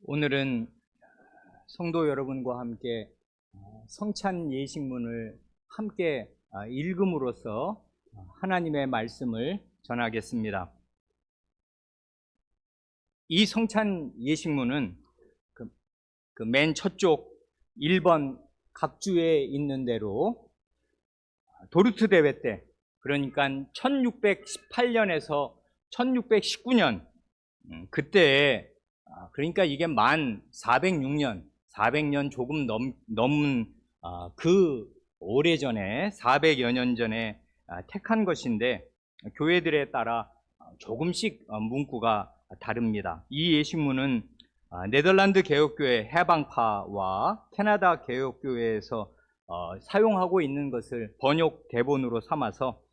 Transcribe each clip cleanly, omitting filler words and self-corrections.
오늘은 성도 여러분과 함께 성찬 예식문을 함께 읽음으로써 하나님의 말씀을 전하겠습니다. 이 성찬 예식문은 그 맨 첫쪽 1번 각주에 있는 대로 도르트 대회 때, 그러니까 1618년에서 1619년 그때에, 그러니까 이게 만 400년 조금 넘은 그 오래전에 400여 년 전에 택한 것인데, 교회들에 따라 조금씩 문구가 다릅니다. 이 예식문은 네덜란드 개혁교회 해방파와 캐나다 개혁교회에서 사용하고 있는 것을 번역 대본으로 삼아서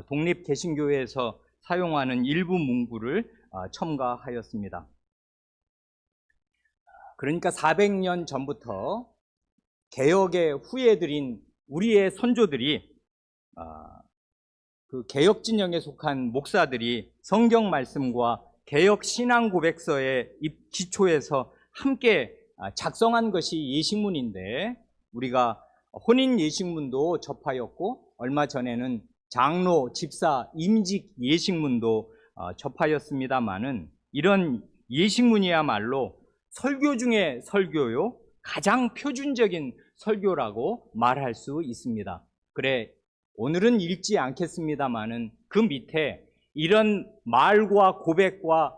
독립개신교회에서 사용하는 일부 문구를 첨가하였습니다. 그러니까 400년 전부터 개혁의 후예들인 우리의 선조들이, 그 개혁 진영에 속한 목사들이 성경 말씀과 개혁 신앙 고백서의 기초에서 함께 작성한 것이 예식문인데, 우리가 혼인 예식문도 접하였고 얼마 전에는 장로, 집사, 임직 예식문도 접하였습니다마는, 이런 예식문이야말로 설교 중에 설교요, 가장 표준적인 설교라고 말할 수 있습니다. 그래, 오늘은 읽지 않겠습니다마는 그 밑에 이런 말과 고백과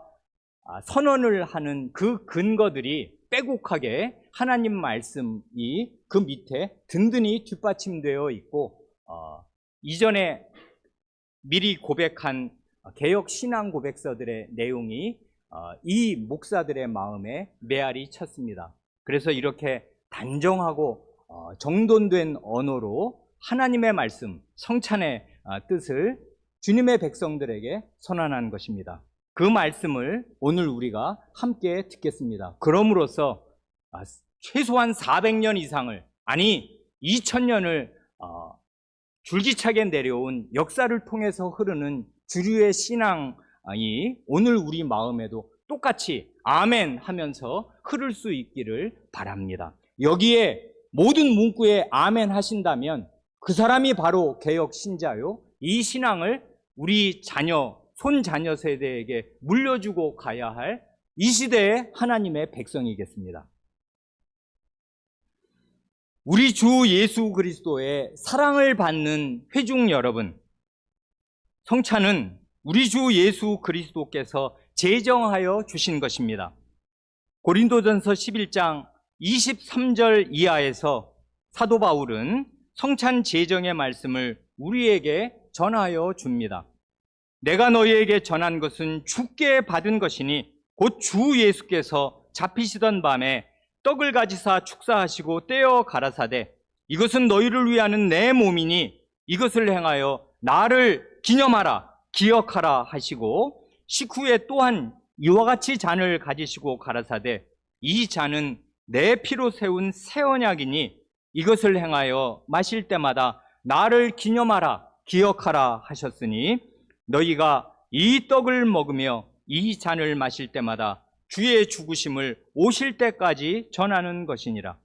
선언을 하는 그 근거들이 빼곡하게 하나님 말씀이 그 밑에 든든히 뒷받침되어 있고, 이전에 미리 고백한 개혁 신앙 고백서들의 내용이 이 목사들의 마음에 메아리 쳤습니다. 그래서 이렇게 단정하고 정돈된 언어로 하나님의 말씀, 성찬의 뜻을 주님의 백성들에게 선언한 것입니다. 그 말씀을 오늘 우리가 함께 듣겠습니다. 그럼으로써 최소한 400년 이상을, 아니 2000년을 줄기차게 내려온 역사를 통해서 흐르는 주류의 신앙이 오늘 우리 마음에도 똑같이 아멘 하면서 흐를 수 있기를 바랍니다. 여기에 모든 문구에 아멘 하신다면 그 사람이 바로 개혁 신자요, 이 신앙을 우리 자녀, 손자녀 세대에게 물려주고 가야 할 이 시대의 하나님의 백성이겠습니다. 우리 주 예수 그리스도의 사랑을 받는 회중 여러분, 성찬은 우리 주 예수 그리스도께서 제정하여 주신 것입니다. 고린도전서 11장 23절 이하에서 사도 바울은 성찬 제정의 말씀을 우리에게 전하여 줍니다. 내가 너희에게 전한 것은 주께 받은 것이니 곧 주 예수께서 잡히시던 밤에 떡을 가지사 축사하시고 떼어 가라사대 이것은 너희를 위하는 내 몸이니 이것을 행하여 나를 기념하라, 기억하라 하시고, 식후에 또한 이와 같이 잔을 가지시고 가라사대 이 잔은 내 피로 세운 새 언약이니 이것을 행하여 마실 때마다 나를 기념하라, 기억하라 하셨으니 너희가 이 떡을 먹으며 이 잔을 마실 때마다 주의 죽으심을 오실 때까지 전하는 것이니라.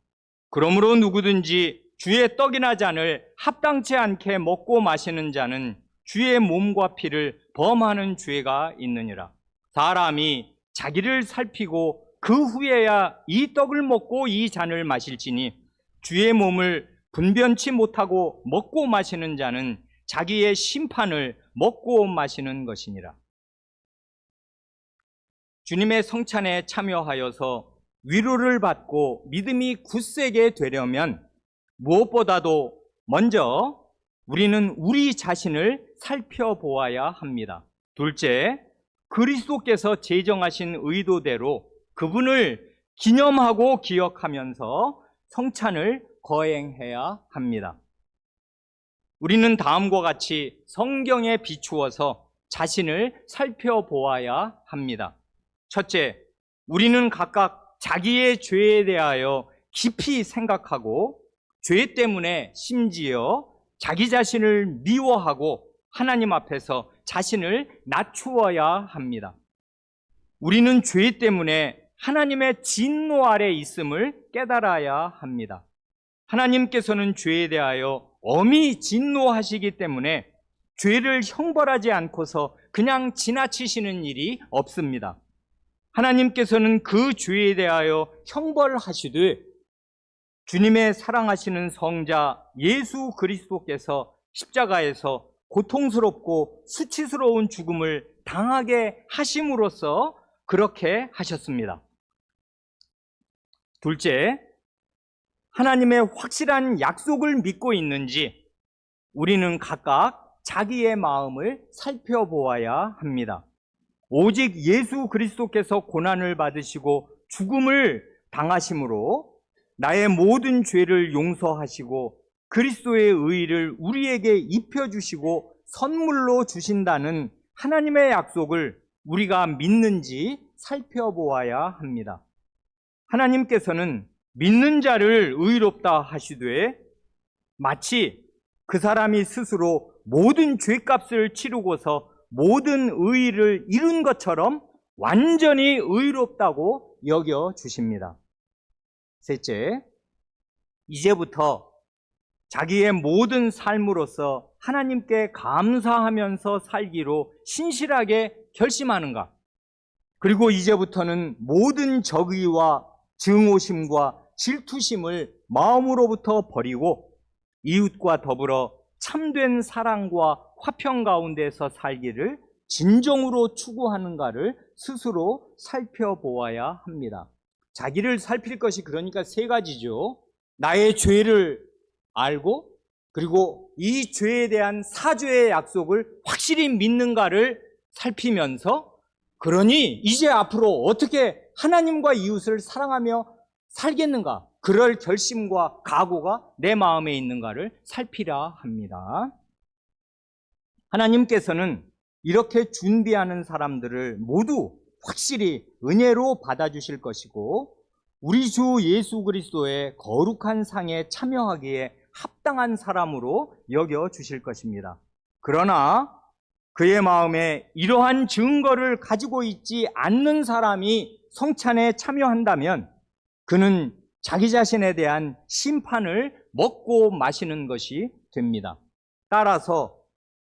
그러므로 누구든지 주의 떡이나 잔을 합당치 않게 먹고 마시는 자는 주의 몸과 피를 범하는 죄가 있느니라. 사람이 자기를 살피고 그 후에야 이 떡을 먹고 이 잔을 마실지니 주의 몸을 분변치 못하고 먹고 마시는 자는 자기의 심판을 먹고 마시는 것이니라. 주님의 성찬에 참여하여서 위로를 받고 믿음이 굳세게 되려면 무엇보다도 먼저 우리는 우리 자신을 살펴보아야 합니다. 둘째, 그리스도께서 제정하신 의도대로 그분을 기념하고 기억하면서 성찬을 거행해야 합니다. 우리는 다음과 같이 성경에 비추어서 자신을 살펴보아야 합니다. 첫째, 우리는 각각 자기의 죄에 대하여 깊이 생각하고 죄 때문에 심지어 자기 자신을 미워하고 하나님 앞에서 자신을 낮추어야 합니다. 우리는 죄 때문에 하나님의 진노 아래 있음을 깨달아야 합니다. 하나님께서는 죄에 대하여 엄히 진노하시기 때문에 죄를 형벌하지 않고서 그냥 지나치시는 일이 없습니다. 하나님께서는 그 죄에 대하여 형벌하시되 주님의 사랑하시는 성자 예수 그리스도께서 십자가에서 고통스럽고 수치스러운 죽음을 당하게 하심으로써 그렇게 하셨습니다. 둘째, 하나님의 확실한 약속을 믿고 있는지 우리는 각각 자기의 마음을 살펴보아야 합니다. 오직 예수 그리스도께서 고난을 받으시고 죽음을 당하심으로 나의 모든 죄를 용서하시고 그리스도의 의의를 우리에게 입혀주시고 선물로 주신다는 하나님의 약속을 우리가 믿는지 살펴보아야 합니다. 하나님께서는 믿는 자를 의롭다 하시되 마치 그 사람이 스스로 모든 죄값을 치르고서 모든 의의를 이룬 것처럼 완전히 의롭다고 여겨주십니다. 셋째, 이제부터 자기의 모든 삶으로서 하나님께 감사하면서 살기로 신실하게 결심하는가? 그리고 이제부터는 모든 적의와 증오심과 질투심을 마음으로부터 버리고 이웃과 더불어 참된 사랑과 화평 가운데서 살기를 진정으로 추구하는가를 스스로 살펴보아야 합니다. 자기를 살필 것이 그러니까 세 가지죠. 나의 죄를 알고 그리고 이 죄에 대한 사죄의 약속을 확실히 믿는가를 살피면서 그러니 이제 앞으로 어떻게 하나님과 이웃을 사랑하며 살겠는가? 그럴 결심과 각오가 내 마음에 있는가를 살피라 합니다. 하나님께서는 이렇게 준비하는 사람들을 모두 확실히 은혜로 받아주실 것이고 우리 주 예수 그리스도의 거룩한 상에 참여하기에 합당한 사람으로 여겨주실 것입니다. 그러나 그의 마음에 이러한 증거를 가지고 있지 않는 사람이 성찬에 참여한다면 그는 자기 자신에 대한 심판을 먹고 마시는 것이 됩니다. 따라서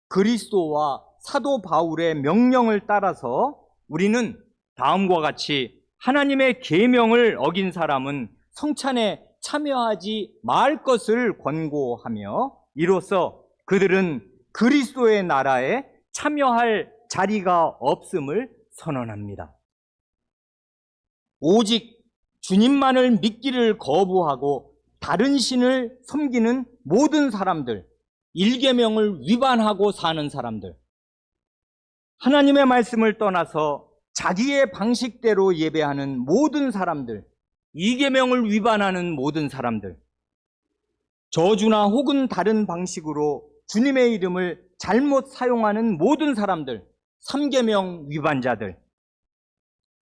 그리스도와 사도 바울의 명령을 따라서 우리는 다음과 같이 하나님의 계명을 어긴 사람은 성찬에 참여하지 말 것을 권고하며 이로써 그들은 그리스도의 나라에 참여할 자리가 없음을 선언합니다. 오직 주님만을 믿기를 거부하고 다른 신을 섬기는 모든 사람들, 일계명을 위반하고 사는 사람들, 하나님의 말씀을 떠나서 자기의 방식대로 예배하는 모든 사람들, 이계명을 위반하는 모든 사람들, 저주나 혹은 다른 방식으로 주님의 이름을 잘못 사용하는 모든 사람들, 삼계명 위반자들,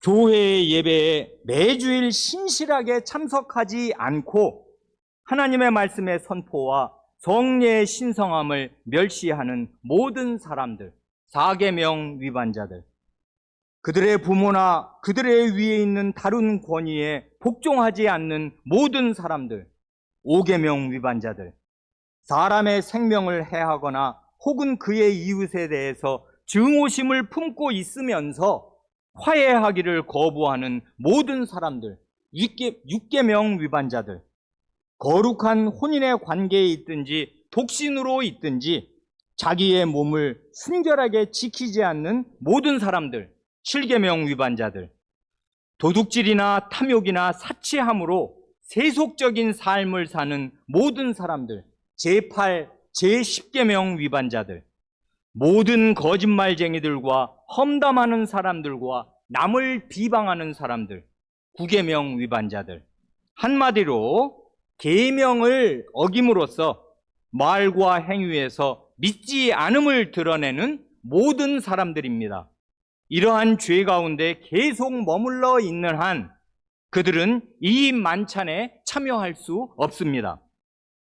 교회의 예배에 매주일 신실하게 참석하지 않고 하나님의 말씀의 선포와 성례의 신성함을 멸시하는 모든 사람들, 사계명 위반자들, 그들의 부모나 그들의 위에 있는 다른 권위에 복종하지 않는 모든 사람들, 오계명 위반자들, 사람의 생명을 해하거나 혹은 그의 이웃에 대해서 증오심을 품고 있으면서 화해하기를 거부하는 모든 사람들, 육계명 위반자들, 거룩한 혼인의 관계에 있든지 독신으로 있든지 자기의 몸을 순결하게 지키지 않는 모든 사람들, 칠계명 위반자들, 도둑질이나 탐욕이나 사치함으로 세속적인 삶을 사는 모든 사람들, 제8, 제10계명 위반자들, 모든 거짓말쟁이들과 험담하는 사람들과 남을 비방하는 사람들, 9계명 위반자들, 한마디로 계명을 어김으로써 말과 행위에서 믿지 않음을 드러내는 모든 사람들입니다. 이러한 죄 가운데 계속 머물러 있는 한 그들은 이 만찬에 참여할 수 없습니다.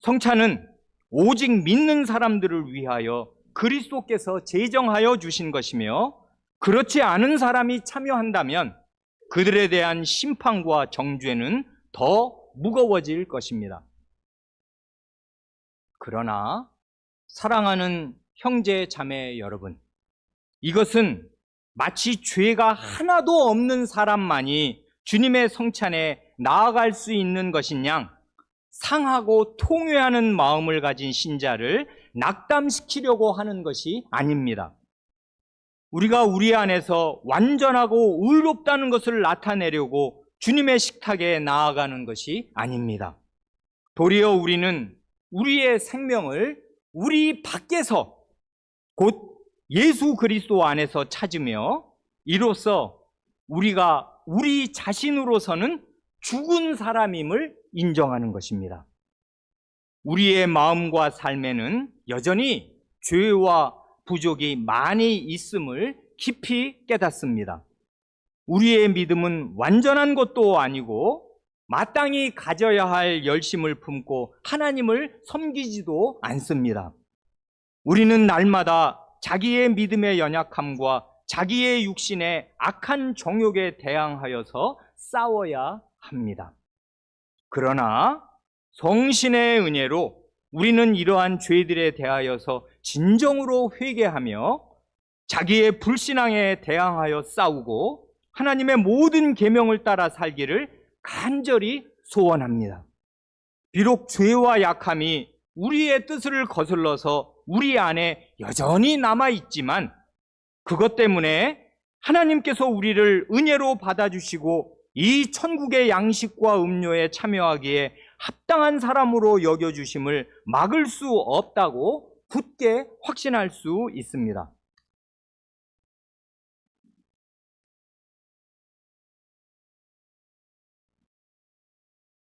성찬은 오직 믿는 사람들을 위하여 그리스도께서 제정하여 주신 것이며 그렇지 않은 사람이 참여한다면 그들에 대한 심판과 정죄는 더 무거워질 것입니다. 그러나 사랑하는 형제 자매 여러분, 이것은 마치 죄가 하나도 없는 사람만이 주님의 성찬에 나아갈 수 있는 것인 양 상하고 통회하는 마음을 가진 신자를 낙담시키려고 하는 것이 아닙니다. 우리가 우리 안에서 완전하고 의롭다는 것을 나타내려고 주님의 식탁에 나아가는 것이 아닙니다. 도리어 우리는 우리의 생명을 우리 밖에서 곧 예수 그리스도 안에서 찾으며 이로써 우리가 우리 자신으로서는 죽은 사람임을 인정하는 것입니다. 우리의 마음과 삶에는 여전히 죄와 부족이 많이 있음을 깊이 깨닫습니다. 우리의 믿음은 완전한 것도 아니고 마땅히 가져야 할 열심을 품고 하나님을 섬기지도 않습니다. 우리는 날마다 자기의 믿음의 연약함과 자기의 육신의 악한 정욕에 대항하여서 싸워야 합니다. 그러나 성신의 은혜로 우리는 이러한 죄들에 대하여서 진정으로 회개하며 자기의 불신앙에 대항하여 싸우고 하나님의 모든 계명을 따라 살기를 간절히 소원합니다. 비록 죄와 약함이 우리의 뜻을 거슬러서 우리 안에 여전히 남아있지만 그것 때문에 하나님께서 우리를 은혜로 받아주시고 이 천국의 양식과 음료에 참여하기에 합당한 사람으로 여겨주심을 막을 수 없다고 굳게 확신할 수 있습니다.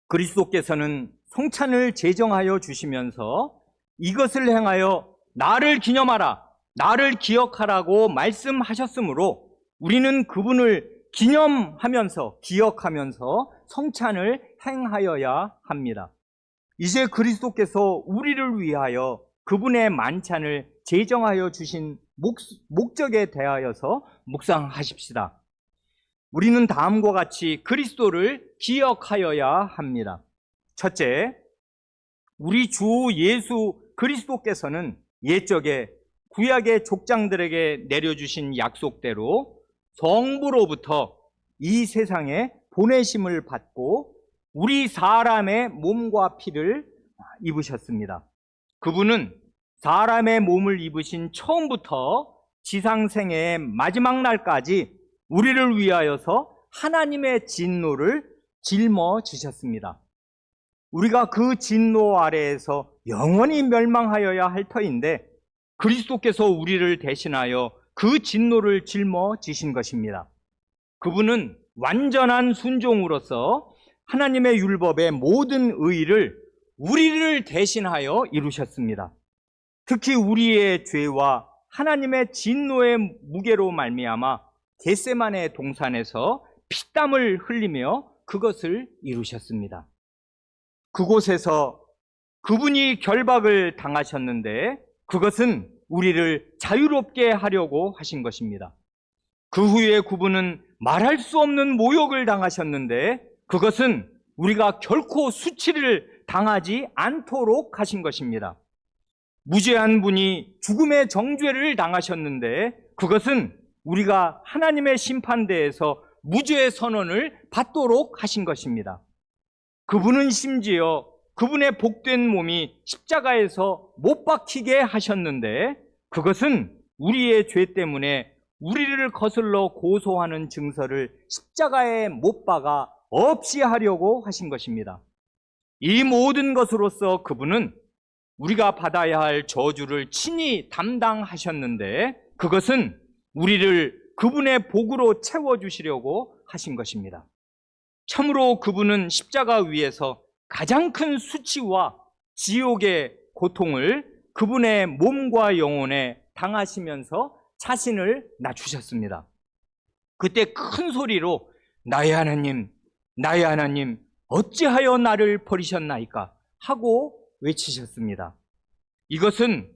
그리스도께서는 성찬을 제정하여 주시면서 이것을 행하여 나를 기념하라, 나를 기억하라고 말씀하셨으므로 우리는 그분을 기념하면서 기억하면서 성찬을 행하여야 합니다. 이제 그리스도께서 우리를 위하여 그분의 만찬을 제정하여 주신 목적에 대하여서 묵상하십시다. 우리는 다음과 같이 그리스도를 기억하여야 합니다. 첫째, 우리 주 예수 그리스도께서는 옛적에 구약의 족장들에게 내려주신 약속대로 성부로부터 이 세상에 보내심을 받고 우리 사람의 몸과 피를 입으셨습니다. 그분은 사람의 몸을 입으신 처음부터 지상생애의 마지막 날까지 우리를 위하여서 하나님의 진노를 짊어지셨습니다. 우리가 그 진노 아래에서 영원히 멸망하여야 할 터인데 그리스도께서 우리를 대신하여 그 진노를 짊어지신 것입니다. 그분은 완전한 순종으로서 하나님의 율법의 모든 의의를 우리를 대신하여 이루셨습니다. 특히 우리의 죄와 하나님의 진노의 무게로 말미암아 겟세마네 동산에서 피땀을 흘리며 그것을 이루셨습니다. 그곳에서 그분이 결박을 당하셨는데 그것은 우리를 자유롭게 하려고 하신 것입니다. 그 후에 그분은 말할 수 없는 모욕을 당하셨는데 그것은 우리가 결코 수치를 당하지 않도록 하신 것입니다. 무죄한 분이 죽음의 정죄를 당하셨는데 그것은 우리가 하나님의 심판대에서 무죄의 선언을 받도록 하신 것입니다. 그분은 심지어 그분의 복된 몸이 십자가에서 못 박히게 하셨는데 그것은 우리의 죄 때문에 우리를 거슬러 고소하는 증서를 십자가에 못 박아 없이 하려고 하신 것입니다. 이 모든 것으로서 그분은 우리가 받아야 할 저주를 친히 담당하셨는데 그것은 우리를 그분의 복으로 채워주시려고 하신 것입니다. 참으로 그분은 십자가 위에서 가장 큰 수치와 지옥의 고통을 그분의 몸과 영혼에 당하시면서 자신을 낮추셨습니다. 그때 큰 소리로 나의 하나님, 나의 하나님, 어찌하여 나를 버리셨나이까 하고 외치셨습니다. 이것은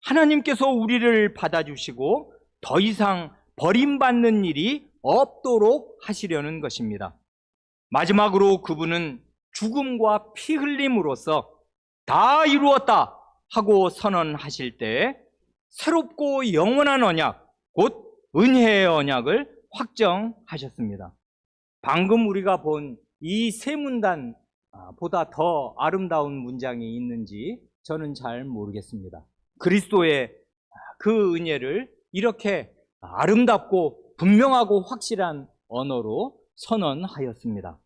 하나님께서 우리를 받아주시고 더 이상 버림받는 일이 없도록 하시려는 것입니다. 마지막으로 그분은 죽음과 피 흘림으로써 다 이루었다 하고 선언하실 때 새롭고 영원한 언약, 곧 은혜의 언약을 확정하셨습니다. 방금 우리가 본 이 세 문단보다 더 아름다운 문장이 있는지 저는 잘 모르겠습니다. 그리스도의 그 은혜를 이렇게 아름답고 분명하고 확실한 언어로 선언하였습니다.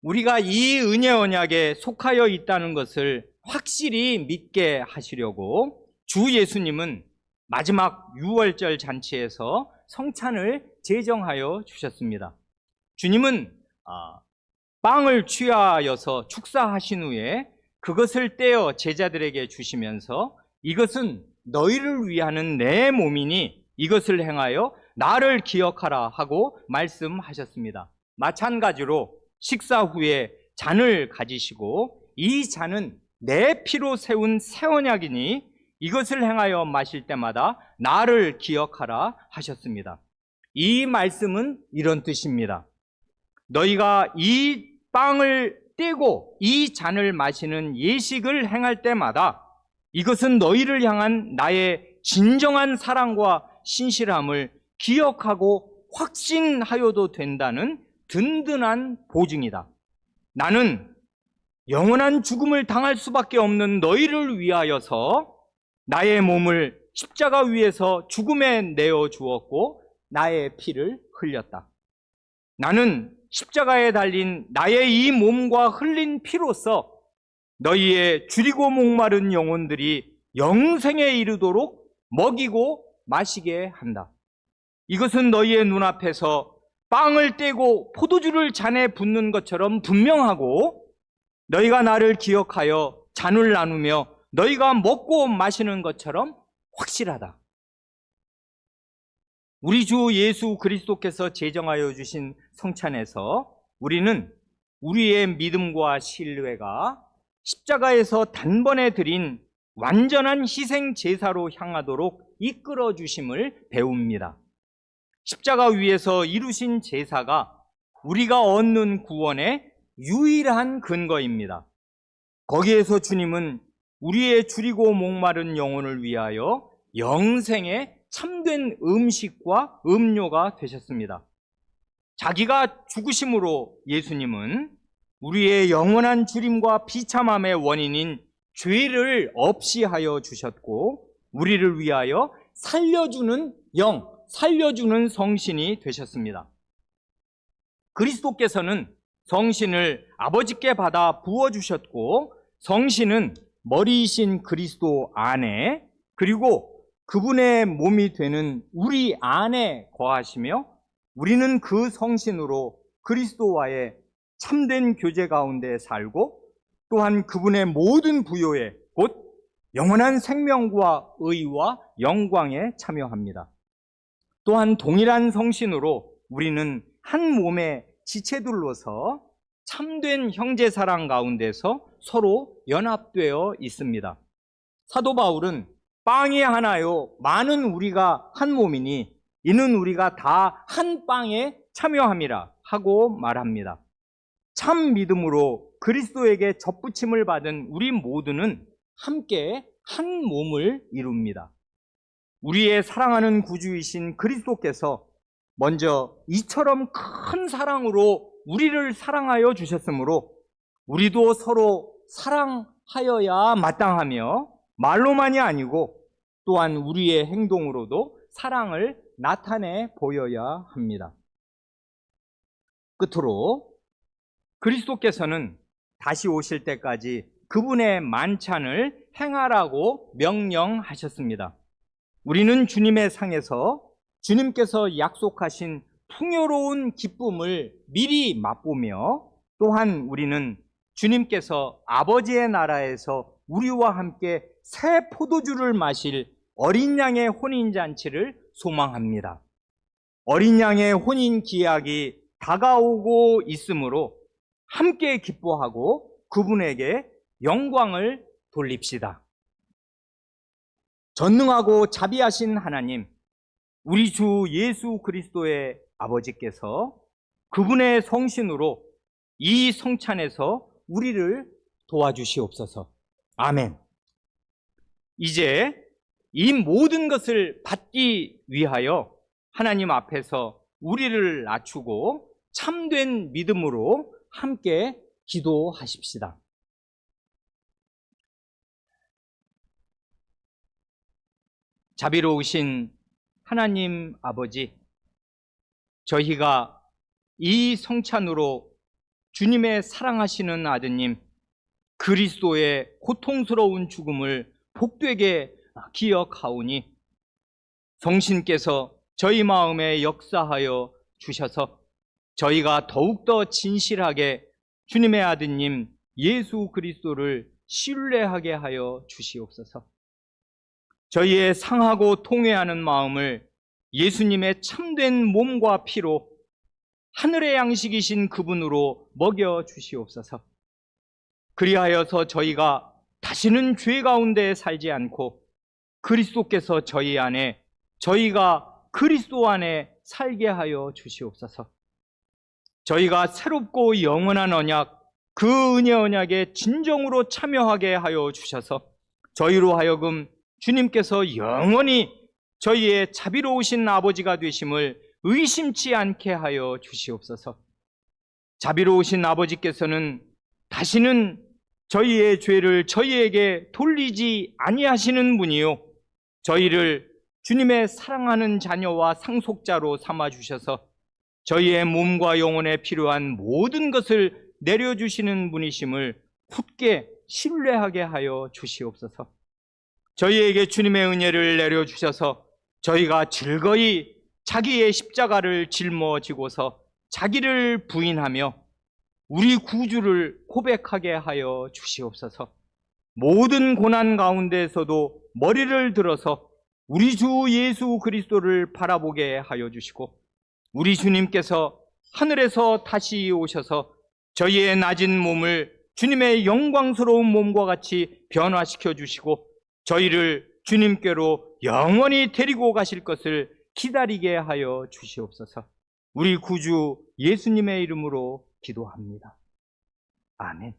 우리가 이 은혜 언약에 속하여 있다는 것을 확실히 믿게 하시려고 주 예수님은 마지막 유월절 잔치에서 성찬을 제정하여 주셨습니다. 주님은 빵을 취하여서 축사하신 후에 그것을 떼어 제자들에게 주시면서 이것은 너희를 위하는 내 몸이니 이것을 행하여 나를 기억하라 하고 말씀하셨습니다. 마찬가지로 식사 후에 잔을 가지시고 이 잔은 내 피로 세운 새 언약이니 이것을 행하여 마실 때마다 나를 기억하라 하셨습니다. 이 말씀은 이런 뜻입니다. 너희가 이 빵을 떼고 이 잔을 마시는 예식을 행할 때마다 이것은 너희를 향한 나의 진정한 사랑과 신실함을 기억하고 확신하여도 된다는 든든한 보증이다. 나는 영원한 죽음을 당할 수밖에 없는 너희를 위하여서 나의 몸을 십자가 위에서 죽음에 내어 주었고 나의 피를 흘렸다. 나는 십자가에 달린 나의 이 몸과 흘린 피로써 너희의 줄이고 목마른 영혼들이 영생에 이르도록 먹이고 마시게 한다. 이것은 너희의 눈앞에서 빵을 떼고 포도주를 잔에 붓는 것처럼 분명하고 너희가 나를 기억하여 잔을 나누며 너희가 먹고 마시는 것처럼 확실하다. 우리 주 예수 그리스도께서 제정하여 주신 성찬에서 우리는 우리의 믿음과 신뢰가 십자가에서 단번에 드린 완전한 희생 제사로 향하도록 이끌어 주심을 배웁니다. 십자가 위에서 이루신 제사가 우리가 얻는 구원의 유일한 근거입니다. 거기에서 주님은 우리의 줄이고 목마른 영혼을 위하여 영생의 참된 음식과 음료가 되셨습니다. 자기가 죽으심으로 예수님은 우리의 영원한 주림과 비참함의 원인인 죄를 없이 하여 주셨고 우리를 위하여 살려주는 영, 살려주는 성신이 되셨습니다. 그리스도께서는 성신을 아버지께 받아 부어주셨고 성신은 머리이신 그리스도 안에 그리고 그분의 몸이 되는 우리 안에 거하시며 우리는 그 성신으로 그리스도와의 참된 교제 가운데 살고 또한 그분의 모든 부요에 곧 영원한 생명과 의와 영광에 참여합니다. 또한 동일한 성신으로 우리는 한 몸의 지체들로서 참된 형제 사랑 가운데서 서로 연합되어 있습니다. 사도 바울은 빵이 하나요 많은 우리가 한 몸이니 이는 우리가 다 한 빵에 참여함이라 하고 말합니다. 참 믿음으로 그리스도에게 접붙임을 받은 우리 모두는 함께 한 몸을 이룹니다. 우리의 사랑하는 구주이신 그리스도께서 먼저 이처럼 큰 사랑으로 우리를 사랑하여 주셨으므로 우리도 서로 사랑하여야 마땅하며 말로만이 아니고 또한 우리의 행동으로도 사랑을 나타내 보여야 합니다. 끝으로 그리스도께서는 다시 오실 때까지 그분의 만찬을 행하라고 명령하셨습니다. 우리는 주님의 상에서 주님께서 약속하신 풍요로운 기쁨을 미리 맛보며 또한 우리는 주님께서 아버지의 나라에서 우리와 함께 새 포도주를 마실 어린 양의 혼인잔치를 소망합니다. 어린 양의 혼인 기약이 다가오고 있으므로 함께 기뻐하고 그분에게 영광을 돌립시다. 전능하고 자비하신 하나님, 우리 주 예수 그리스도의 아버지께서 그분의 성신으로 이 성찬에서 우리를 도와주시옵소서. 아멘. 이제 이 모든 것을 받기 위하여 하나님 앞에서 우리를 낮추고 참된 믿음으로 함께 기도하십시다. 자비로우신 하나님 아버지, 저희가 이 성찬으로 주님의 사랑하시는 아드님 그리스도의 고통스러운 죽음을 복되게 기억하오니 성신께서 저희 마음에 역사하여 주셔서 저희가 더욱더 진실하게 주님의 아드님 예수 그리스도를 신뢰하게 하여 주시옵소서. 저희의 상하고 통회하는 마음을 예수님의 참된 몸과 피로 하늘의 양식이신 그분으로 먹여 주시옵소서. 그리하여서 저희가 다시는 죄 가운데 살지 않고 그리스도께서 저희 안에, 저희가 그리스도 안에 살게 하여 주시옵소서. 저희가 새롭고 영원한 언약, 그 은혜 언약에 진정으로 참여하게 하여 주셔서 저희로 하여금 주님께서 영원히 저희의 자비로우신 아버지가 되심을 의심치 않게 하여 주시옵소서. 자비로우신 아버지께서는 다시는 저희의 죄를 저희에게 돌리지 아니하시는 분이요, 저희를 주님의 사랑하는 자녀와 상속자로 삼아주셔서 저희의 몸과 영혼에 필요한 모든 것을 내려주시는 분이심을 굳게 신뢰하게 하여 주시옵소서. 저희에게 주님의 은혜를 내려주셔서 저희가 즐거이 자기의 십자가를 짊어지고서 자기를 부인하며 우리 구주를 고백하게 하여 주시옵소서. 모든 고난 가운데에서도 머리를 들어서 우리 주 예수 그리스도를 바라보게 하여 주시고, 우리 주님께서 하늘에서 다시 오셔서 저희의 낮은 몸을 주님의 영광스러운 몸과 같이 변화시켜 주시고 저희를 주님께로 영원히 데리고 가실 것을 기다리게 하여 주시옵소서. 우리 구주 예수님의 이름으로 기도합니다. 아멘.